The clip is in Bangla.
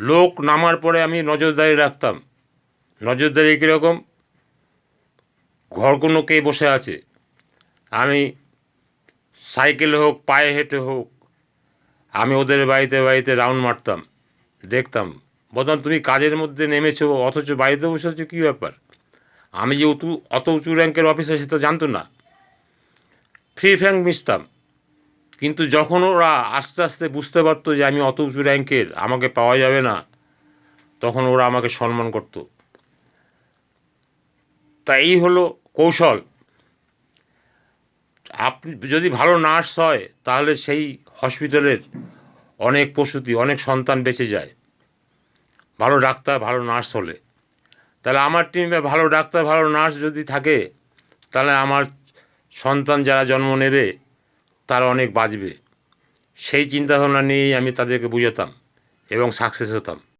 লোক নামার পরে আমি নজরদারি রাখতাম। নজরদারি কীরকম? ঘর কোনো কে বসে আছে, আমি সাইকেলে হোক পায়ে হেঁটে হোক আমি ওদের বাড়িতে বাড়িতে রাউন্ড মারতাম, দেখতাম বলতাম তুমি কাজের মধ্যে নেমেছো অথচ বাড়িতে বসে আছো, কী ব্যাপার? আমি যে অত উঁচু র্যাঙ্কের অফিসার সেটা জানতো না, ফ্রি ফ্র্যাঙ্ক মিশতাম। কিন্তু যখন ওরা আস্তে আস্তে বুঝতে পারতো যে আমি অত উঁচু র্যাঙ্কের, আমাকে পাওয়া যাবে না, তখন ওরা আমাকে সম্মান করত। তা এই হলো কৌশল। আপনি যদি ভালো নার্স হয় তাহলে সেই হসপিটালের অনেক প্রসূতি, অনেক সন্তান বেঁচে যায় ভালো ডাক্তার ভালো নার্স হলে। তাহলে আমার টিমে ভালো ডাক্তার ভালো নার্স যদি থাকে, তাহলে আমার সন্তান যারা জন্ম নেবে তারা অনেক বাঁচবে। সেই চিন্তাভাবনা নিয়েই আমি তাদেরকে বুঝাতাম এবং সাকসেস হতাম।